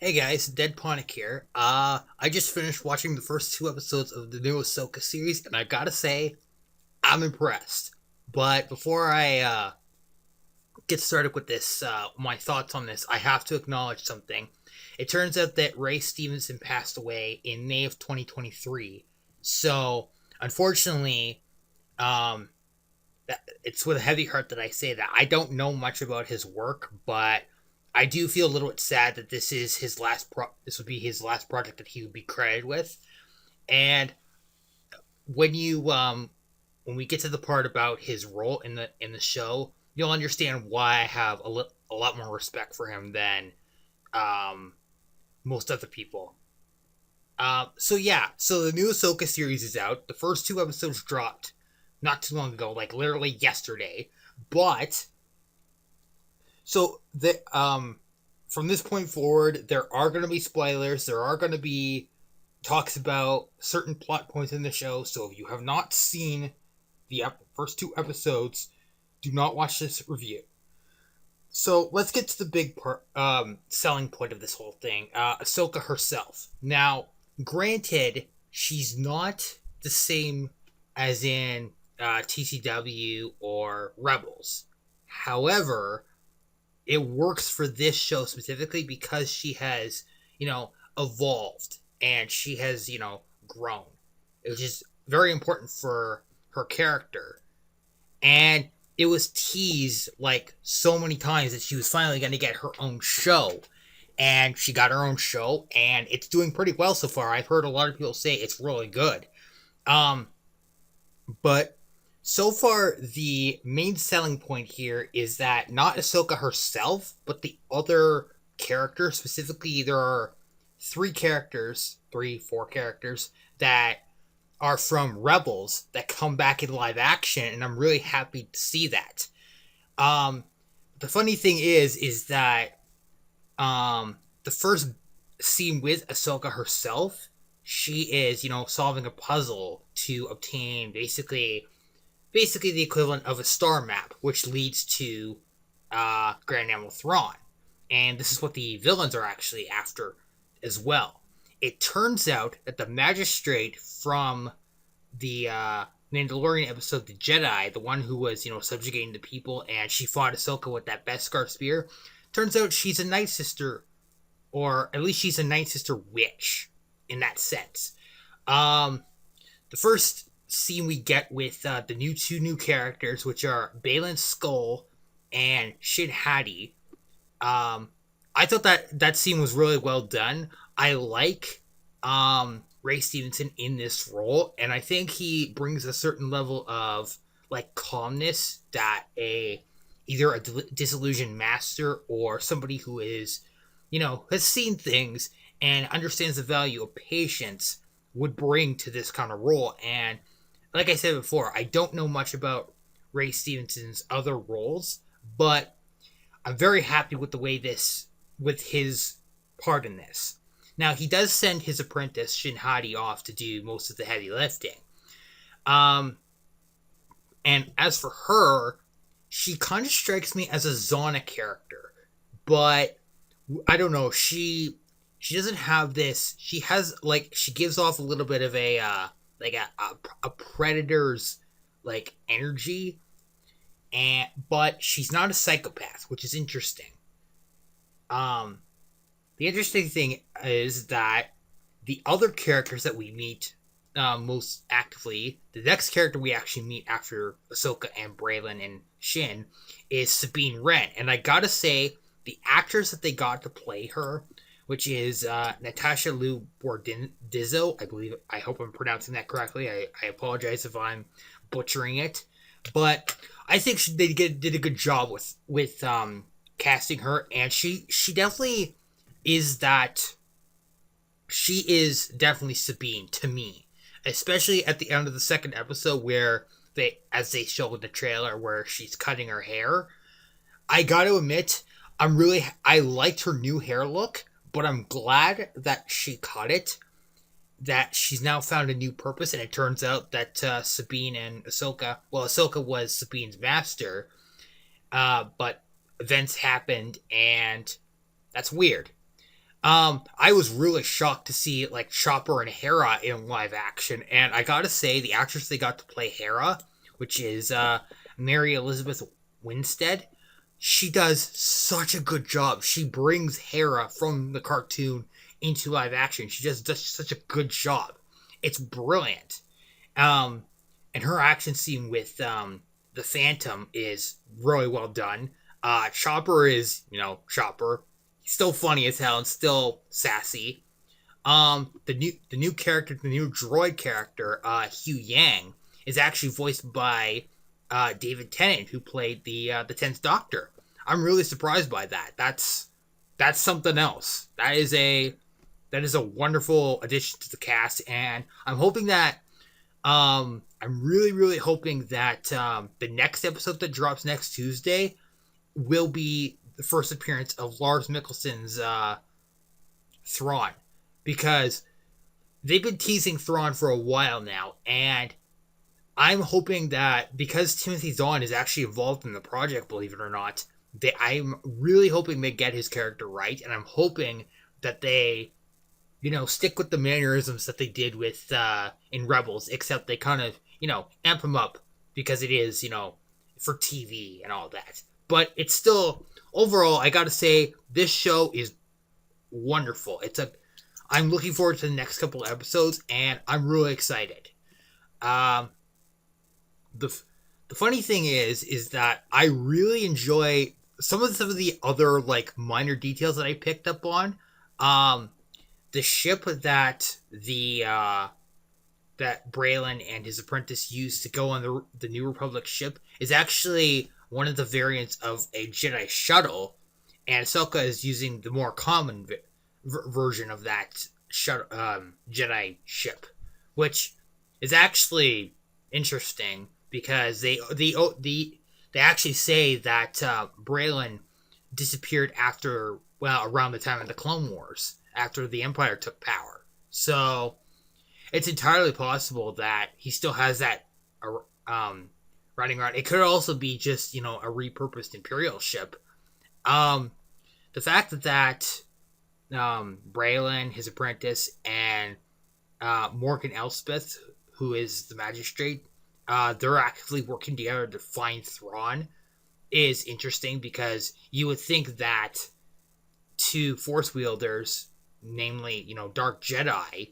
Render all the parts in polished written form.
Hey guys, Dead Ponic here. I just finished watching the first two episodes of the new Ahsoka series, and I gotta say, I'm impressed. But before I get started with this, my thoughts on this, I have to acknowledge something. It turns out that Ray Stevenson passed away in May of 2023. So, unfortunately, um, it's with a heavy heart that I say that. I don't know much about his work, but I do feel a little bit sad that this is his last this would be his last project that he would be credited with. And when you when we get to the part about his role in the show, you'll understand why I have a lot more respect for him than um most other people. So yeah, so the new Ahsoka series is out. The first two episodes dropped not too long ago, like literally yesterday. But the from this point forward, there are going to be spoilers. There are going to be talks about certain plot points in the show. So if you have not seen the first two episodes, do not watch this review. So let's get to the big part, selling point of this whole thing. Ahsoka herself. Now, granted, she's not the same as in TCW or Rebels. However, it works for this show specifically because she has, evolved and she has, grown, which is very important for her character. And it was teased like so many times that she was finally going to get her own show. And she got her own show, and it's doing pretty well so far. I've heard a lot of people say it's really good. Um, but so far, the main selling point here is that not Ahsoka herself, but the other characters. Specifically, there are four characters that are from Rebels that come back in live action, and I'm really happy to see that. Um, the funny thing is that the first scene with Ahsoka herself, she is solving a puzzle to obtain basically the equivalent of a star map, which leads to Grand Admiral Thrawn. And this is what the villains are actually after as well. It turns out that the magistrate from the Mandalorian episode, The Jedi, the one who was, subjugating the people, and she fought Ahsoka with that Beskar spear, turns out she's a Night Sister, or at least she's a Night Sister witch in that sense. Um, the first scene we get with the two new characters, which are Balin Skull and Shin Hati. Um, I thought that scene was really well done. I like Ray Stevenson in this role, and I think he brings a certain level of like calmness that a either a disillusioned master or somebody who is, has seen things and understands the value of patience would bring to this kind of role. And like I said before, I don't know much about Ray Stevenson's other roles, but I'm very happy with the way with his part in this. Now he does send his apprentice Shin Hati off to do most of the heavy lifting. Um, and as for her, she kind of strikes me as a Zana character, but I don't know. She doesn't have this. She has like she gives off a little bit of a like a predator's like energy, and but she's not a psychopath, which is interesting. Um, the interesting thing is that the other characters that we meet most actively, the next character we actually meet after Ahsoka and Braylon and Shin is Sabine Wren, and I gotta say the actors that they got to play her, which is Natasha Liu Bordizzo, I believe. I hope I'm pronouncing that correctly. I apologize if I'm butchering it, but I think did a good job with casting her, and she definitely is that. She is definitely Sabine to me, especially at the end of the second episode where as they show in the trailer, where she's cutting her hair. I got to admit, I liked her new hair look, but I'm glad that she cut it. That she's now found a new purpose, and it turns out that Sabine and Ahsoka, well, Ahsoka was Sabine's master, but events happened, and that's weird. I was really shocked to see like Chopper and Hera in live action, and I gotta say the actress they got to play Hera, which is Mary Elizabeth Winstead, she does such a good job. She brings Hera from the cartoon into live action. She just does such a good job. It's brilliant. Um, and her action scene with the Phantom is really well done. Chopper is, Chopper. He's still funny as hell and still sassy. The new character, the new droid character, Hugh Yang, is actually voiced by David Tennant, who played the 10th Doctor. I'm really surprised by that. That's something else. That is a wonderful addition to the cast, and I'm really, really hoping that the next episode that drops next Tuesday will be the first appearance of Lars Mikkelsen's Thrawn, because they've been teasing Thrawn for a while now, and I'm hoping that because Timothy Zahn is actually involved in the project, believe it or not, I'm really hoping they get his character right, and I'm hoping that they stick with the mannerisms that they did with in Rebels, except they kind of, amp them up because it is, for TV and all that. But it's still overall, I gotta say, this show is wonderful. I'm looking forward to the next couple of episodes, and I'm really excited. Um, the the funny thing is that I really enjoy some of the other like minor details that I picked up on. Um, the ship that Braylon and his apprentice used to go on the New Republic ship is actually one of the variants of a Jedi shuttle, and Ahsoka is using the more common version of that Jedi ship, which is actually interesting because they actually say that Braylon disappeared around the time of the Clone Wars, after the Empire took power. So it's entirely possible that he still has that um, running around. It could also be just a repurposed Imperial ship. Um, the fact that Braylon, his apprentice, and Morgan Elspeth, who is the magistrate, they're actively working together to find Thrawn is interesting, because you would think that two Force wielders, namely Dark Jedi,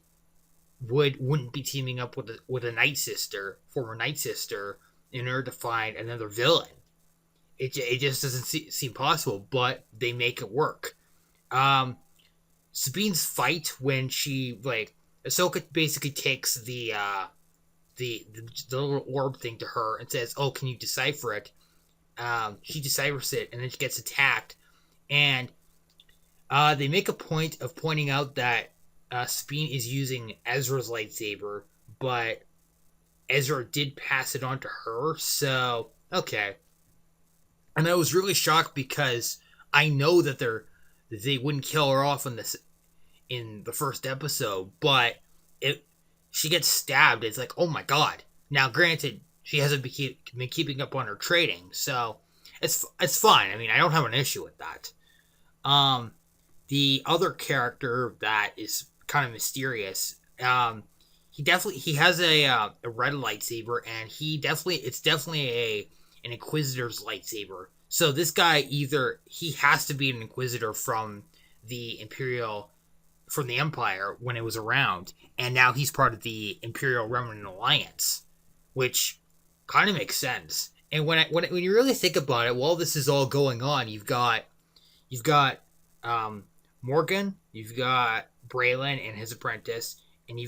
wouldn't be teaming up with a Night Sister, former Night Sister, in order to find another villain. It just doesn't seem possible, but they make it work. Um, Sabine's fight when she Ahsoka basically takes the little orb thing to her and says, "Oh, can you decipher it?" She deciphers it, and then she gets attacked. And they make a point of pointing out that Sabine is using Ezra's lightsaber, but Ezra did pass it on to her. So okay, and I was really shocked because I know that they wouldn't kill her off in the first episode, but it she gets stabbed. It's like, oh my god. Now, granted, she hasn't been keeping up on her trading, so it's fine. I mean, I don't have an issue with that. Um, the other character that is kind of mysterious, he has a red lightsaber, and it's definitely an Inquisitor's lightsaber. So this guy, either he has to be an Inquisitor from the Empire when it was around, and now he's part of the Imperial Remnant Alliance, which kind of makes sense. And when you really think about it, while this is all going on, you've got Morgan, you've got Braylon and his apprentice, and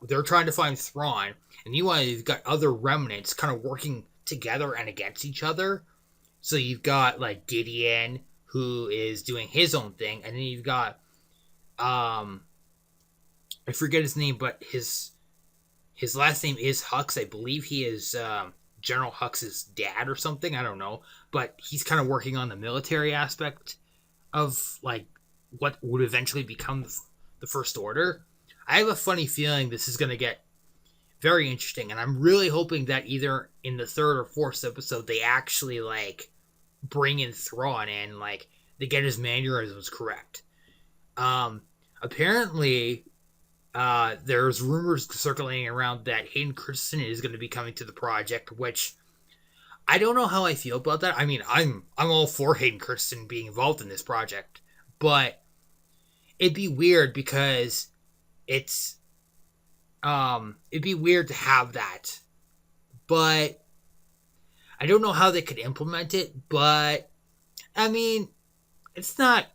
they're trying to find Thrawn, and you've got other remnants kind of working together and against each other. So you've got like Gideon, who is doing his own thing, and then you've got I forget his name, but his last name is Hux. I believe he is General Hux's dad or something. I don't know, but he's kind of working on the military aspect of like what would eventually become the First Order. I have a funny feeling this is going to get very interesting, and I'm really hoping that either in the third or fourth episode they actually like bring in Thrawn and like they get his mannerisms correct. apparently there's rumors circulating around that Hayden Christensen is going to be coming to the project, which I don't know how I feel about that. I mean, I'm all for Hayden Christensen being involved in this project, but it'd be weird because it's it'd be weird to have that, but I don't know how they could implement it. But I mean, it's not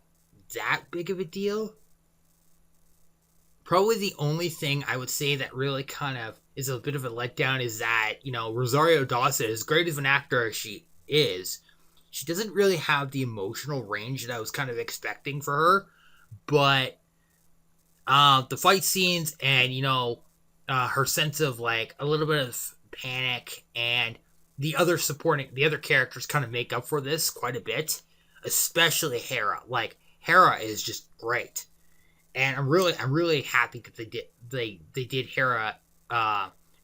that big of a deal. Probably the only thing I would say that really kind of is a bit of a letdown is that, Rosario Dawson, as great of an actor as she is, she doesn't really have the emotional range that I was kind of expecting for her. But the fight scenes and, her sense of like a little bit of panic and the other characters kind of make up for this quite a bit, especially Hera. Like, Hera is just great, and I'm really happy that they did Hera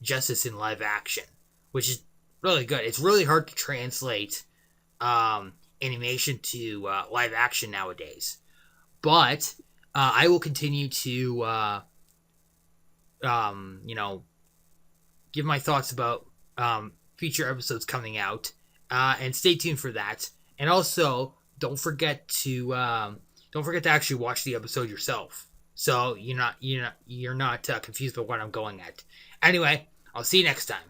justice in live action, which is really good. It's really hard to translate animation to live action nowadays, but I will continue to you know give my thoughts about future episodes coming out, and stay tuned for that. And also, don't forget to actually watch the episode yourself, so you're not confused by what I'm going at. Anyway, I'll see you next time.